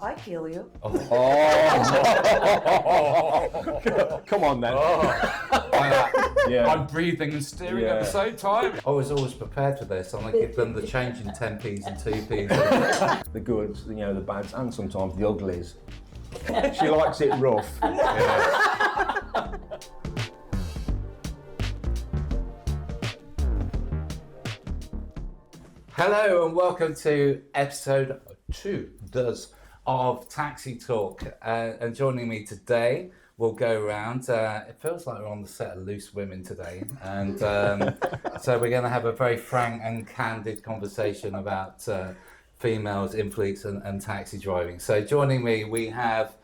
I kill you. Oh. Come on then. Yeah. I'm breathing and steering at the same time. I was always prepared for this. I'm going to give them the change in 10p's and 2p's. The goods, the bads, and sometimes the uglies. She likes it rough. Yeah. Hello and welcome to episode 2 of Taxi Talk. And joining me today, we'll go around. It feels like we're on the set of Loose Women today. And so we're going to have a very frank and candid conversation about females in fleets and taxi driving. So joining me, we have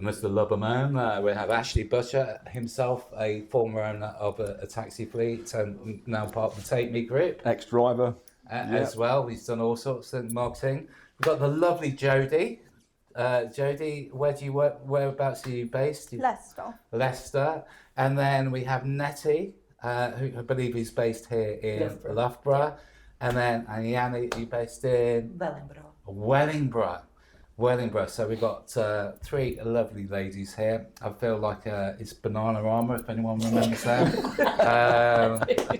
Mr. Lubberman. We have Ashley Butcher, himself a former owner of a taxi fleet and now part of the Take Me group. Ex-driver. As well. He's done all sorts of marketing. We've got the lovely Jodie. Jodie, where do you work? Whereabouts are you based? Leicester. And then we have Nettie, who I believe is based here in Loughborough. Yeah. And then Yanni, are you based in? Wellingborough. So we've got 3 lovely ladies here. I feel like it's Banana Armour, if anyone remembers them.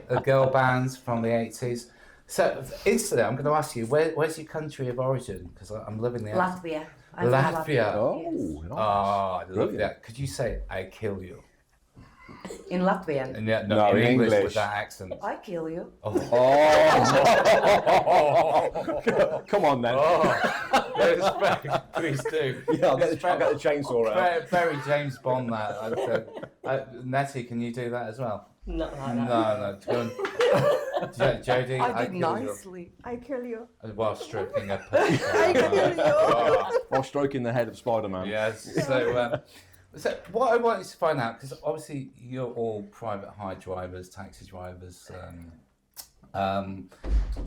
A girl bands from the 80s. So instantly, I'm going to ask you, where's your country of origin? Because I'm living there. Latvia. Latvia. Oh, yes. Nice. Oh, I love that. Could you say, I kill you? In Latvian. And no, in English with that accent. I kill you. Oh. Come on then. Please do. Yeah, I'll get the chainsaw out. Very James Bond that. Nettie, can you do that as well? Not like that. No. Jodie, I did nicely. I kill you. While stroking a puppy. I kill you. While stroking the head of Spider-Man. Yes. So what I wanted to find out, because obviously you're all private hire drivers, taxi drivers. I'm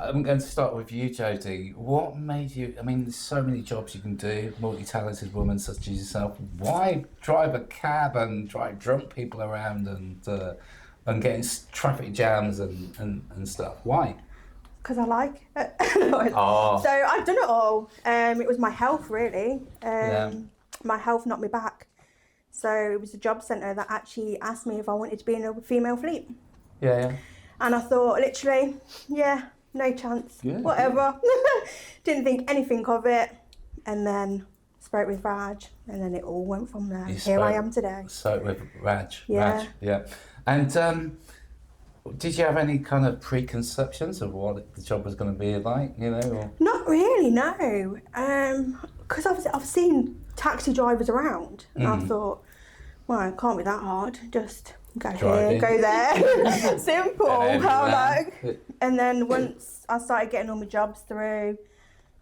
going to start with you, Jodie. What made you? I mean, there's so many jobs you can do. Multi-talented woman such as yourself. Why drive a cab and drive drunk people around and get in traffic jams and stuff? Why? Because I like it. Oh. So I've done it all. It was my health, really. My health knocked me back. So it was the job centre that actually asked me if I wanted to be in a female fleet. Yeah. And I thought, literally, no chance, whatever. Didn't think anything of it. And then spoke with Raj, and then it all went from there. Here I am today. Spoke with Raj. Yeah. And did you have any kind of preconceptions of what the job was going to be like, Or? Not really, no. Because I've seen taxi drivers around, and I thought, well, it can't be that hard. Just go here, go there. Simple. And then once I started getting all my jobs through,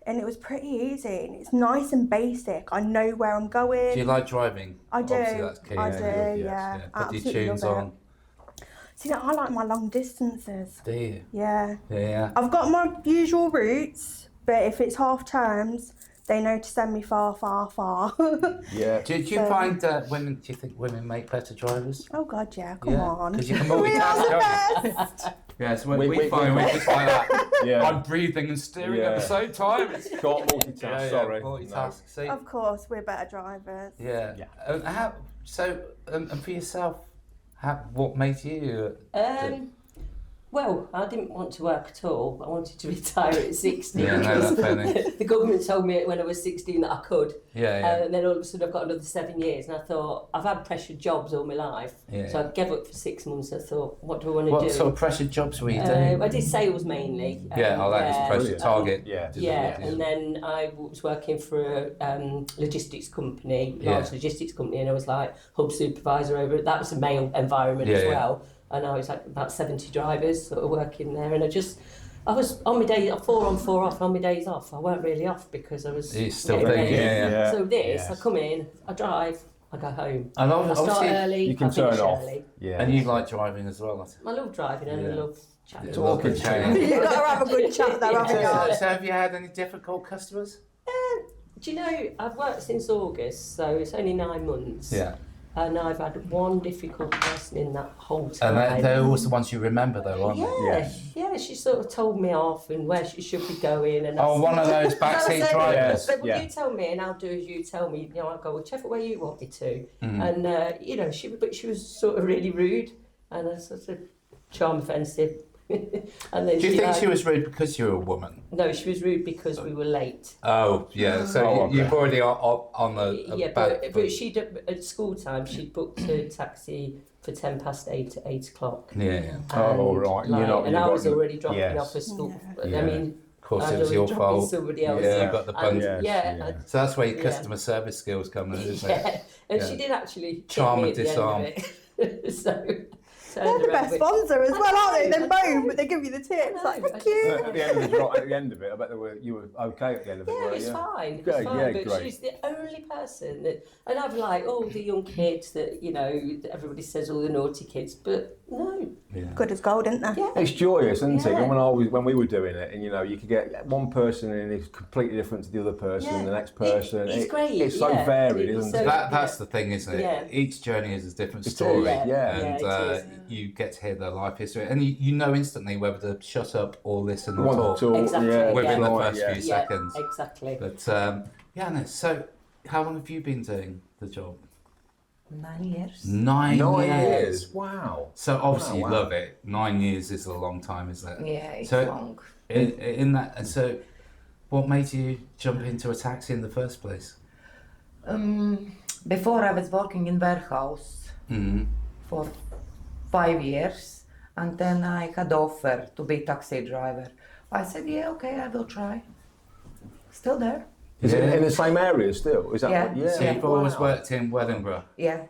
and it was pretty easy, and it's nice and basic. I know where I'm going. Do you like driving? I do. Obviously, that's key. I do, yeah. Put your tunes on. See, I like my long distances. Do you? Yeah. Yeah. I've got my usual routes, but if it's half terms, they know to send me far. Yeah. Do you find women? Do you think women make better drivers? Oh God, yeah. Come on. Because you can We are the multitask. best. Yes, we find we're just like that. Yeah. I'm breathing and steering at the same time. Can't multitask, sorry. Multitask. No. See? Of course, we're better drivers. Yeah. And for yourself, what made you? Well, I didn't want to work at all. I wanted to retire at 60. Yeah, no, that's fair. The government told me when I was 16 that I could. Yeah. And then all of a sudden I've got another 7 years, and I thought, I've had pressured jobs all my life. Yeah. So I gave up for 6 months. I thought, what do I want to do? What sort of pressured jobs were you doing? I did sales mainly. Pressured target. And then I was working for a logistics company, large logistics company, and I was like hub supervisor over it. That was a male environment as well. And I was like about 70 drivers sort of working there, and I was on my day 4 on 4 off, and on my days off I weren't really off because I was still thinking. So I come in, I drive, I go home. And I start early, you can I finish turn off. early. Yeah. And you like driving as well. I love driving and I love chatting. Talking, chatting. You've got to have a good chat there, haven't you? So have you had any difficult customers? Do you know, I've worked since August, so it's only 9 months. Yeah. And I've had one difficult person in that whole time. And they're always the ones you remember, though, aren't they? Yeah, she sort of told me off and where she should be going. And One of those backseat drivers. But you tell me, and I'll do as you tell me. You know, I'll go whichever way you want me to. And you know, she was sort of really rude, and I sort of charm offensive. And then Do you think she was rude because you're a woman? No, she was rude because we were late. Oh, yeah. So you've already on the bad but she'd at school time she'd booked a taxi for 8:10 at 8 o'clock. Yeah. Oh, right. Like, and I was already dropping off at school. Yeah. I mean, Of course, I'd it was already your dropped fault. somebody else. Yeah, you got the bun. So that's where your customer service skills come in, isn't it? Yeah, and she did actually Charm me and at the disarm. end of it. So They're the best sponsor as well, aren't they? They're both, but they give you the tips. Like, thank you. At the end of it, I bet you were okay at the end of it. Yeah, were it's you? fine. It's Good, fine. yeah, But great. she's the only person that, and I've like all the young kids that that everybody says all the naughty kids, but no. Yeah. Good as gold, isn't they? Yeah. It's joyous, isn't it? Yeah. And when we were doing it, and you could get one person and it's completely different to the other person, and the next person. It's great. It's so varied, isn't So- it? That's the thing, isn't it? Yeah. Each journey is a different It is, story. yeah. And Yeah, it is. you get to hear their life history. And you know instantly whether to shut up or listen or One talk talk, Exactly, yeah, within the right, first yeah. few seconds. Exactly. But no, so how long have you been doing the job? 9 years. 9 years. Wow. So obviously Wow. you love it. 9 years is a long time, isn't it? Yeah, it's So- long. In that, and so what made you jump into a taxi in the first place? Before I was working in warehouse for 5 years, and then I had offer to be taxi driver. I said, yeah, okay, I will try. Still there. Is it in the same area still? Is that Yeah. yeah? So you've always Wow. worked in Wellingborough. Yeah.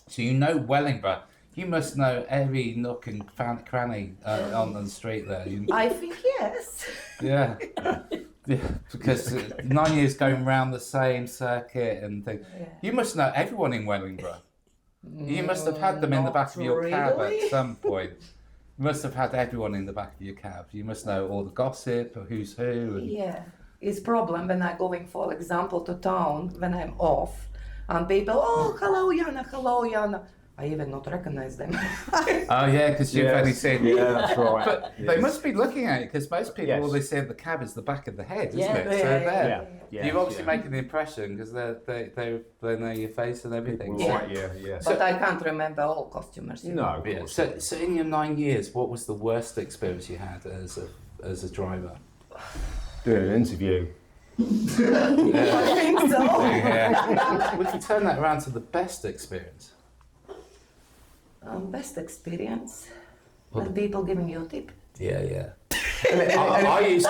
So you know Wellingborough. You must know every nook and cranny on the street there. I think yes. Yeah. Yeah, because 9 years going round the same circuit and things. Yeah. You must know everyone in Wellingborough. You must have had them in the back of your cab really. at some point. You must have had everyone in the back of your cab. You must know all the gossip, or who's who. And... Yeah. It's problem when I'm going, for example, to town when I'm off, and people, oh, hello, Jana. I even not recognize them. Oh yeah, because you've only seen. Yeah, that's right. But they Yes. must be looking at it because most people, Yes. all they see in the cab is the back of the head, isn't Yeah. it? So Yeah, there. Yeah. You're obviously making the impression because they know your face and everything. Right, yeah. But I can't remember all customers. No, of Yeah. course. So in your 9 years, what was the worst experience you had as a driver? Doing an interview. I think so. Yeah. We can turn that around to the best experience. Best experience when people giving you a tip. Yeah. I used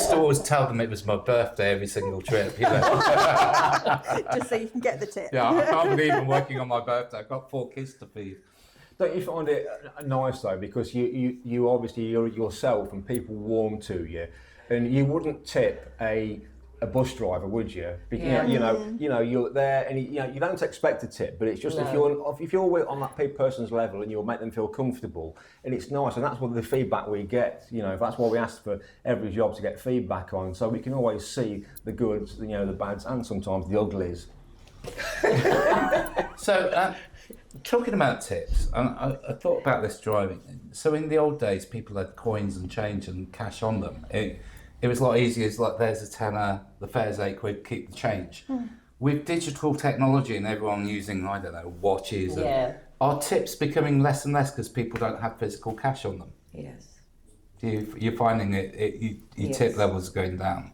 to always tell them it was my birthday every single trip. You know. Just so you can get the tip. Yeah, I can't believe I'm working on my birthday. I've got 4 kids to feed. Don't you find it nice though, because you obviously you're yourself and people warm to you, and you wouldn't tip a bus driver, would you? Because Yeah. you know you're there, and you don't expect a tip, but it's just if you're on that person's level and you'll make them feel comfortable, and it's nice, and that's what the feedback we get. That's why we ask for every job to get feedback on, so we can always see the goods, the bads, and sometimes the uglies. So, talking about tips, I thought about this driving. So in the old days, people had coins and change and cash on them. It was a lot easier. It's like, there's a tenner, the fare's £8, keep the change. With digital technology and everyone using, I don't know, watches, are tips becoming less and less because people don't have physical cash on them? Yes. You're finding your tip levels are going down.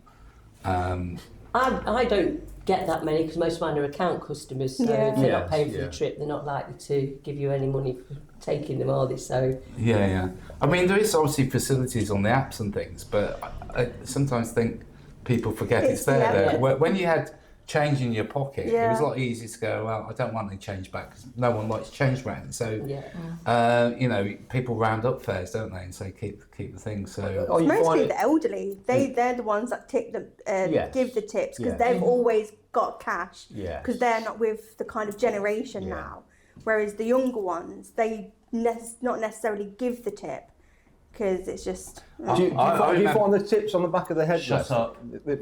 I don't get that many because most of mine are account customers, so Yeah. if they're not Yes, paying for yeah. the trip, they're not likely to give you any money for taking them, are they? So Yeah. I mean, there is obviously facilities on the apps and things, but I sometimes think people forget it's there. Yeah. When you had change in your pocket, it was a Yeah. lot easier to go, well, I don't want any change back because no one likes change round. So, yeah. people round up fares, don't they, and say keep the thing. So, Oh, you Mostly find it- the elderly. They're the ones that tip them, Yes. give the tips because Yeah. they've always got cash. Yes. Because they're not with the kind of generation Yeah. now. Whereas the younger ones, they not necessarily give the tip because it's just. Do you remember- find the tips on the back of the headrest? Shut up. The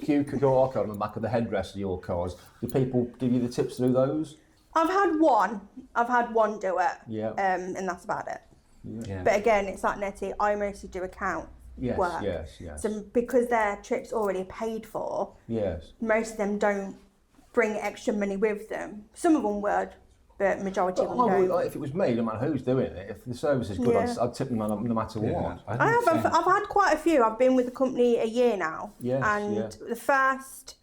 QR code on the back of the headrest of your cars. Do people give you the tips through those? I've had one do it. Yeah. And that's about it. Yeah. But again, it's like Nettie, I mostly do account work. Yes. So because their trip's already paid for, Yes. most of them don't bring extra money with them. Some of them would, but majority of them don't. If it was me, no matter who's doing it, if the service is good, Yeah. I'd tip them no matter what. I've had quite a few. I've been with the company a year now, Yes, and the first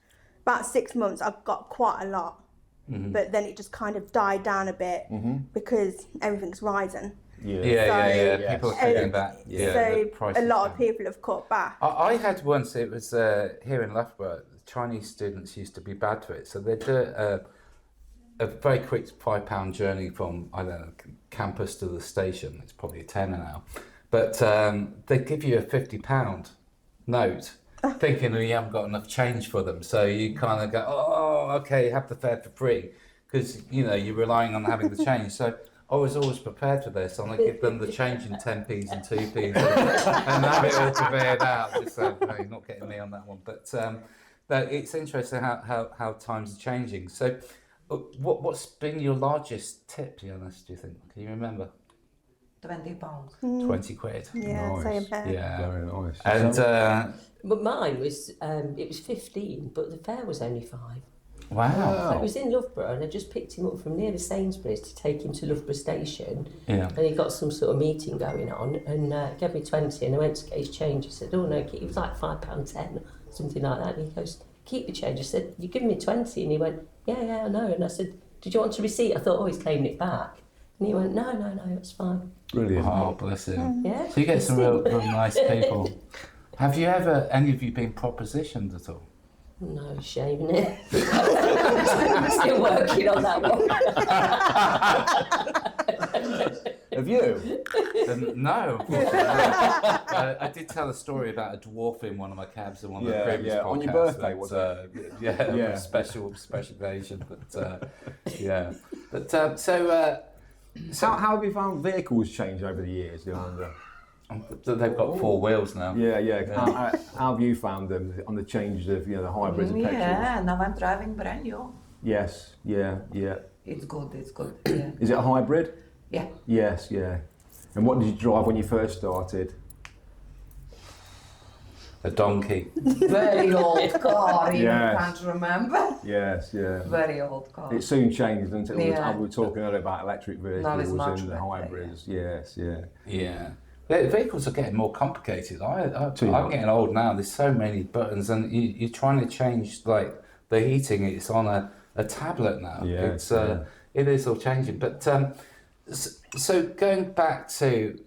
about 6 months I've got quite a lot, but then it just kind of died down a bit because everything's rising. Yeah. People are feeling that. Yeah, so the a lot of down. people have cut back. I had once, it was here in Loughborough, Chinese students used to be bad to it. So they'd do a very quick £5 journey from, I don't know, campus to the station. It's probably a tenner now. But they'd give you a £50 note, thinking that you haven't got enough change for them. So you kind of go, oh, okay, have the fare for free. Because, you know, you're relying on having the change. So I was always prepared for this. I'm going to give them the change in 10p's and 2p's and have it all prepared out. Just so, no, you're not getting me on that one. But it's interesting how times are changing. So what's been your largest tip, Jonas, do you think? Can you remember? £20. 20 quid. Yeah, Nice. same here. Yeah. Very nice. And But mine was, it was 15, but the fare was only 5. wow. So it was in Loughborough, and I just picked him up from near the Sainsbury's to take him to Loughborough Station. Yeah. And he got some sort of meeting going on, and gave me 20, and I went to get his change. He said, oh no, it was like £5.10, something like that. And he goes, keep the change. I said, you give me 20. And he went, yeah, I know. And I said, did you want a receipt? I thought, oh, he's claiming it back. And he went, no, it's fine. Brilliant. Oh, bless him. Yeah. So you get some real nice people. Have you ever, any of you been propositioned at all? No, shaming it. Still working on that one. Have you? No, unfortunately not. I did tell a story about a dwarf in one of my cabs in one of the previous podcasts. On your birthday, was it? Special occasion, but yeah. But So how have you found vehicles change over the years? they've got 4 wheels now. Yeah. How have you found them on the changes of the hybrids and petrols? Yeah, now I'm driving brand new. Yes. Yeah. It's good. Yeah. Is it a hybrid? Yeah. Yes. Yeah. And what did you drive when you first started? A donkey. Very old car, even Yes. can't remember. Yes. Yeah. Very old car. It soon changed, didn't it? Yeah. We were talking earlier about electric Now it's vehicles much and the better, hybrids. Yes. Yeah. Yeah. The vehicles are getting more complicated. I'm Too much. getting old now. There's so many buttons, and you're trying to change like the heating. It's on a tablet now. Yeah, It is all changing. But so going back to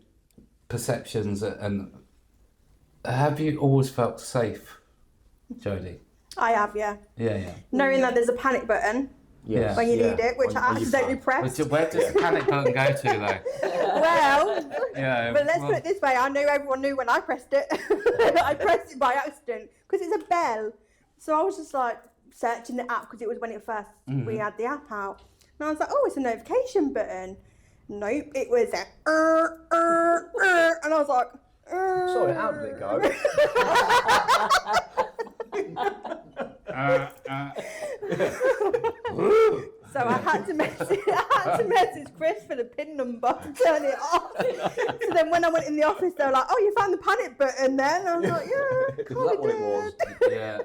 perceptions, and have you always felt safe, Jodie? I have, yeah. Yeah. Knowing that there's a panic button Yes. when you need it, which On I your accidentally phone. pressed. Where does the panic button go to, though? Well, Yeah. but let's well, put it this way, I know everyone knew when I pressed it. I pressed it by accident because it's a bell. So I was just like searching the app because it was when it first we had the app out. And I was like, oh, it's a notification button. Nope, it was a and I was like, Sorry, how did it go? So I had to message Chris for the PIN number to turn it off. So then when I went in the office, they were like, "Oh, you found the panic button then?" And I was like, "Yeah, Is that what it was? Yeah.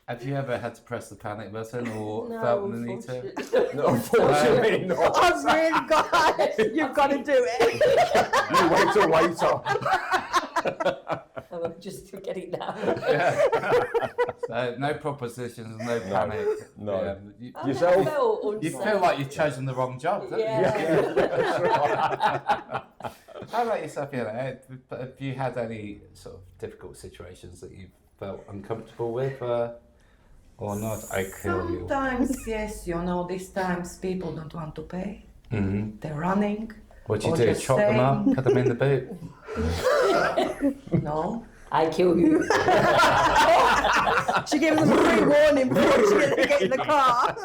Have you ever had to press the panic button or No, felt the need to? unfortunately. No, unfortunately not. I've really got you've got to do it." You wait till later. I'm just getting now. So no propositions, no panic. No. Yeah, you, I Yourself? never felt you unsafe. feel like you've chosen the wrong job, don't How about yourself, have you had any sort of difficult situations that you felt uncomfortable with or not? I kill you. Sometimes, yes, these times people don't want to pay. Mm-hmm. They're running. What do you Or do? just Chop them up, put them in the boot? No. I kill you. She gave them a pre-warning before she get in the car.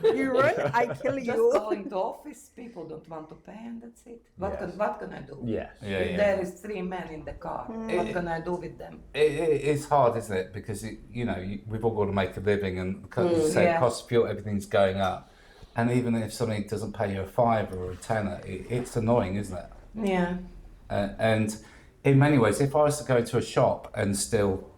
You run, I kill Just you. going to office, people don't want to pay, and that's it. What can I do? Yes. Yeah, If yeah. there is 3 men in the car, what can I do with them? It is hard, isn't it? Because we've all got to make a living, and because you say yeah. cost of fuel, everything's going up, And even if somebody doesn't pay you a £5 or a tenner, it's annoying, isn't it? Yeah. And in many ways, if I was to go to a shop and steal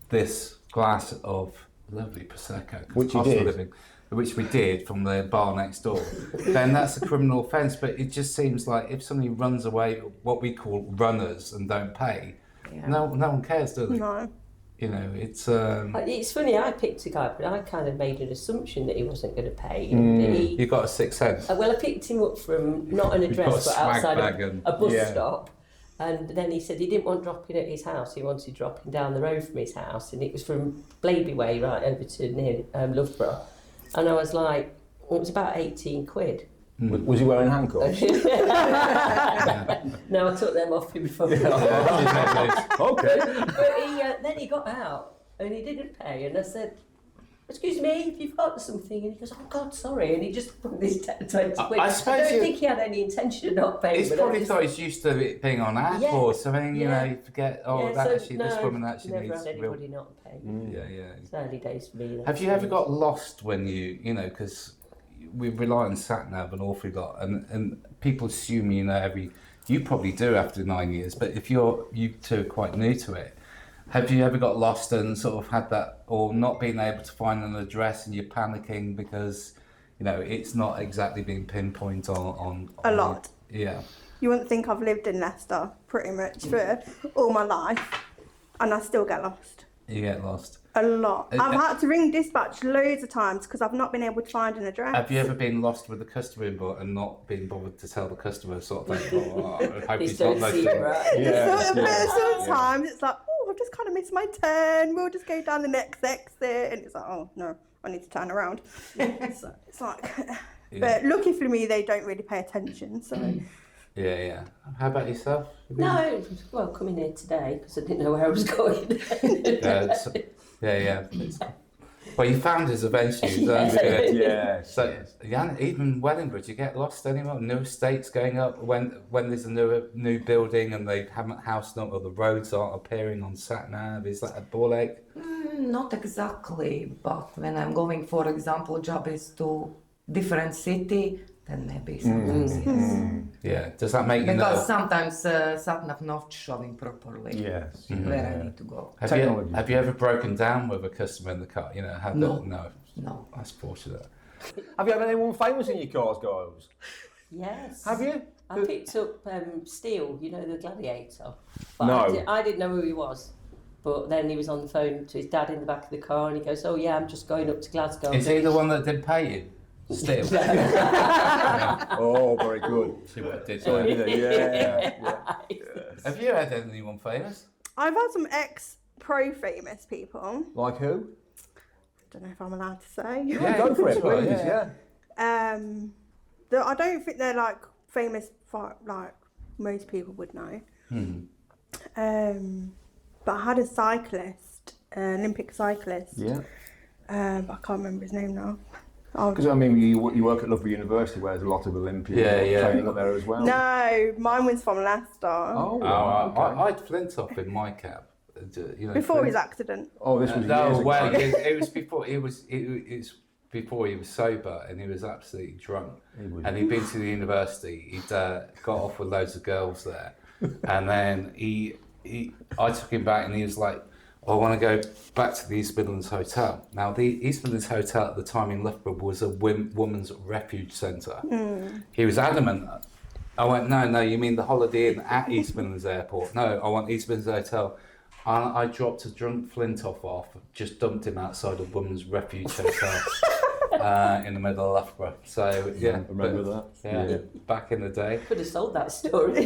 this glass of lovely Prosecco, Which you did. which we did from the bar next door, then that's a criminal offence. But it just seems like if somebody runs away, what we call runners, and don't pay, no one cares, do they? No. You know, it's... It's funny, I picked a guy, but I kind of made an assumption that he wasn't going to pay. And You got a sixth sense. well, I picked him up from not an address, but outside a bus stop. And then he said he didn't want dropping at his house, he wanted dropping down the road from his house. And it was from Blaby Way right over to near Loughborough. And I was like, it was about 18 quid. Was he wearing handcuffs? No, I took them off him before. Okay. But then he got out and he didn't pay. And I said, excuse me, if you've got something. And he goes, oh God, sorry. And he just put this 20 quid. I don't think he had any intention of not paying. He's probably thought he's used to it being on app or something, you know, you forget, this woman actually never needs had anybody not pay. It's early days for me. Have you ever got lost when you know, because we rely on sat-nav an awful lot, and people assume you know you probably do after 9 years, but if you two are quite new to it, have you ever got lost and sort of had that, or not being able to find an address and you're panicking because, you know, it's not exactly being pinpointed on A lot. Yeah. You wouldn't think I've lived in Leicester pretty much for all my life, and I still get lost. You get lost. A lot. I've had to ring dispatch loads of times because I've not been able to find an address. Have you ever been lost with the customer input and not been bothered to tell the customer sort of thing? Oh, I hope he's not noticing. Sometimes it's like, oh, I've just kind of missed my turn. We'll just go down the next exit. And it's like, oh, no, I need to turn around. So it's like, but lucky for me, they don't really pay attention. So. Yeah. How about yourself? No, well, coming here today because I didn't know where I was going. Yeah. Well, you found us eventually. So even Wellingborough, do you get lost anymore? New estates going up when there's a new building and they haven't housed up or the roads aren't appearing on sat nav. Is that a ball ache? Not exactly, but when I'm going, for example, job is to different city, then maybe sometimes yes. Yeah. Does that make you because sometimes sat-nav not showing properly. Yes. Where I need to go. Have you ever broken down with a customer in the car? You know, No. That's fortunate. Have you had anyone famous in your cars, guys? Yes. Have you? I picked up Steele, you know, the Gladiator. But No. I didn't know who he was. But then he was on the phone to his dad in the back of the car and he goes, oh yeah, I'm just going up to Glasgow. Is he the one that did pay you? Still. Oh, very good. See what I did. Have you had anyone famous? I've had some ex-pro famous people. Like who? I don't know if I'm allowed to say. Yeah, go for it, please. Yeah. I don't think they're like famous for like most people would know. But I had a cyclist, an Olympic cyclist. Yeah. I can't remember his name now. Because I mean, you work at Loughborough University, where there's a lot of Olympians training up there as well. No, mine was from Leicester. Oh, okay. I had Flintoff in my cab. You know, before his accident. Oh, this was no, years ago. well, it was before it was before he was sober and he was absolutely drunk. And he'd been to the university. He'd got off with loads of girls there, and then I took him back, and he was like, I want to go back to the East Midlands Hotel. Now, the East Midlands Hotel at the time in Loughborough was a women's refuge centre. He was adamant. I went, no, you mean the Holiday Inn at East Midlands Airport? No, I want East Midlands Hotel. And I dropped a drunk Flintoff off, just dumped him outside a women's refuge hotel in the middle of Loughborough. So, yeah. Remember that? Yeah, back in the day. Could have sold that story.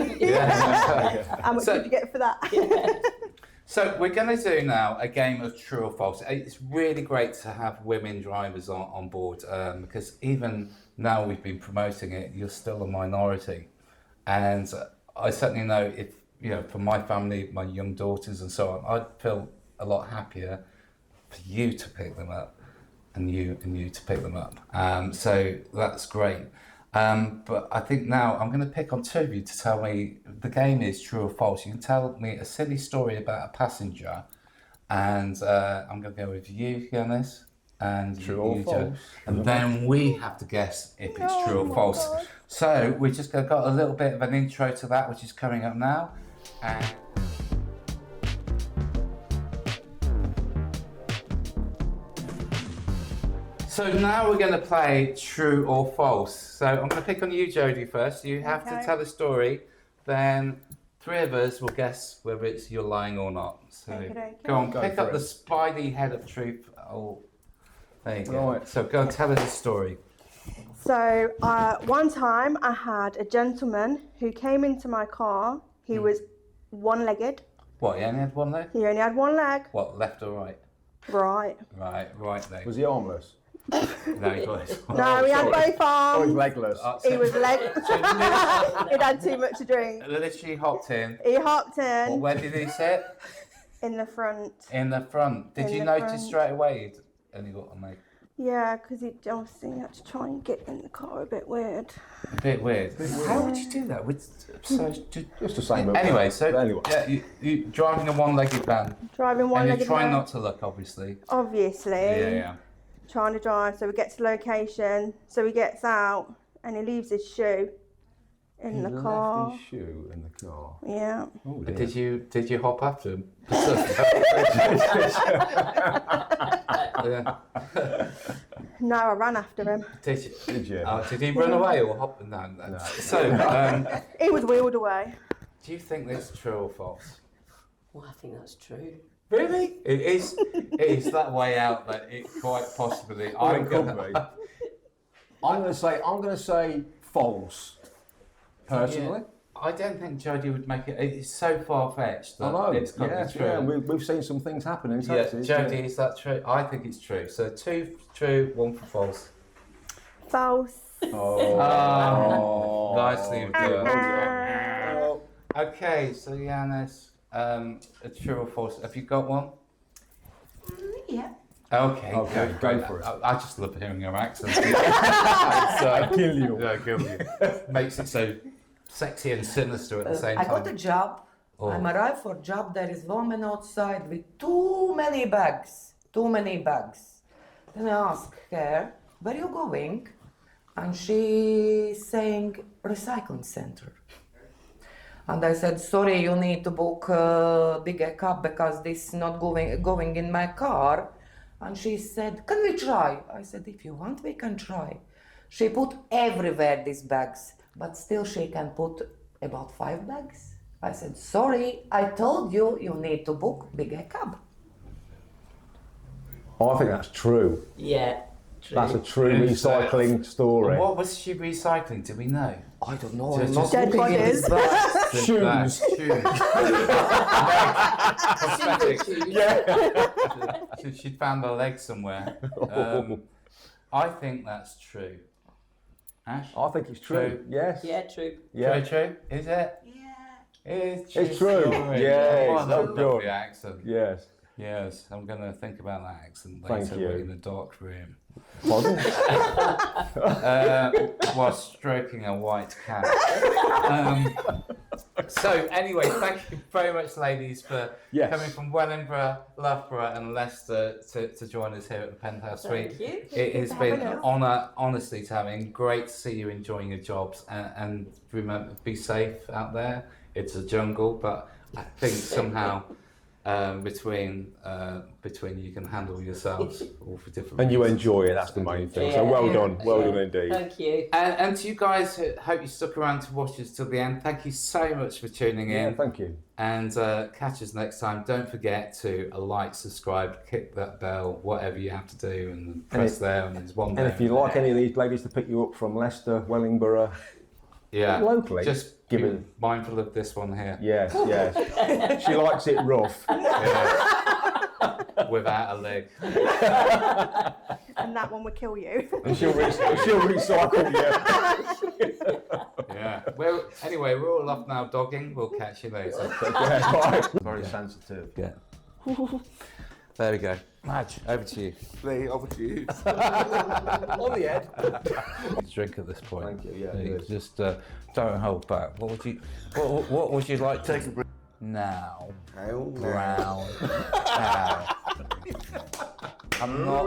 How much did you get for that? So we're going to do now a game of true or false. It's really great to have women drivers on board because even now we've been promoting it, you're still a minority. And I certainly know if, you know, for my family, my young daughters and so on, I'd feel a lot happier for you to pick them up and you to pick them up. So that's great. But I think now I'm going to pick on two of you to tell me the game is true or false. You can tell me a silly story about a passenger, and I'm going to go with you, Giannis, and True or you false. and then we have to guess if it's true or false. God. So we just got a little bit of an intro to that, which is coming up now. And so now we're going to play true or false. So I'm going to pick on you, Jodie, first. You have to Okay. tell a story, then 3 of us will guess whether it's you're lying or not. So Okey-dokey. go on, Go pick for up it. the spidey head of truth. Oh, there you go. Right. So go and tell us a story. So one time I had a gentleman who came into my car. He was one-legged. What, he only had one leg? He only had one leg. What, left or right? Right. Right leg. Was he armless? No, he got his No, he had both Oh, he's arms. legless. He was He'd had too much to drink. Literally hopped in. He hopped Well, in where did he sit? in the front. In the front. Did In you the notice front. straight away he'd only got a leg? Yeah, because he obviously had to try and get in the car a bit weird. A bit weird. How would you do that? Just the same. Anyway, so Anyway. yeah, you driving a one-legged van, Driving and one-legged you're trying van. not to look, obviously. Obviously. Yeah. Trying to drive, so we get to location, so he gets out and he leaves his shoe in the car. Left his shoe in the car. Yeah. Oh, dear. Did you hop after him? Yeah. No, I ran after him. Did you? Did you? Did he run away or hop? No. So, He was wheeled away. do you think that's true or false? Well, I think that's true. Really? It is. It is that way out that it quite possibly. Well, it could be. I'm going to say false. Personally, I don't think Jodie would make it. It's so far fetched that I know. it's got to be true. Yeah, we've seen some things happen in Yeah, Texas. Jodie, is that true? I think it's true. So 2 true, 1 for false. False. Oh, Nicely done. Oh, Okay, so Yanis, a true or false? Have you got one? Yeah. Okay, Okay, go for it. I just love hearing your accent. I kill you. Yeah, kill you. Makes it so sexy and sinister at the same I time. got a job. Oh. I'm arrived for job. There is woman outside with too many bags. Then I ask her, where you going? And she saying recycling center. And I said, sorry, you need to book a bigger cab because this is not going in my car. And she said, can we try? I said, if you want, we can try. She put everywhere these bags, but still she can put about 5 bags. I said, sorry, I told you, you need to book bigger cab. Oh, I think that's true. Yeah, true. That's a true It's, recycling story. What was she recycling? Do we know? I don't know, Just- I'm not just- Dead looking in this bag. Shoes. Cosmetics. Yeah. She found her leg somewhere. I think that's true. Ash? I think it's true. True. Yes. Yeah, true. Yeah. True? Is it? Yeah. It's It's true. story. Yes, Oh, that oh, lovely good. accent. Yes. Yes, I'm going to think about that accent Thank later. you. We're in a dark room. Pardon? While stroking a white cat. So anyway, thank you very much, ladies, for Yes. coming from Wellingborough, Loughborough and Leicester to join us here at the Penthouse Suite. Thank you. It has for been having an us. honour, honestly, to having. Great to see you enjoying your jobs, and remember, be safe out there. It's a jungle, but I think somehow between you can handle yourselves all for different And you reasons. enjoy it, that's the main thing. So Yeah. well done indeed. Thank you. And to you guys, hope you stuck around to watch us till the end. Thank you so much for tuning Yeah, in. thank you. And catch us next time. Don't forget to like, subscribe, kick that bell, whatever you have to do, and press there. And there's one And there. if you like any of these ladies to pick you up from Leicester, Wellingborough, yeah, locally, just give be it. mindful of this one here. Yes, yes. She likes it rough. Yeah. Without a leg. And that one would kill you. And she'll recycle you. Yeah. Well, anyway, we're all off now dogging. We'll catch you later. Yeah, right. Very sensitive. Yeah. There we go. Madge, over to you. Lee, over to you. On the head. Drink at this point. Thank you, yeah, You good. just don't hold back. What would you like to Take a breath. now? Hell no. Brown. Cow. I'm not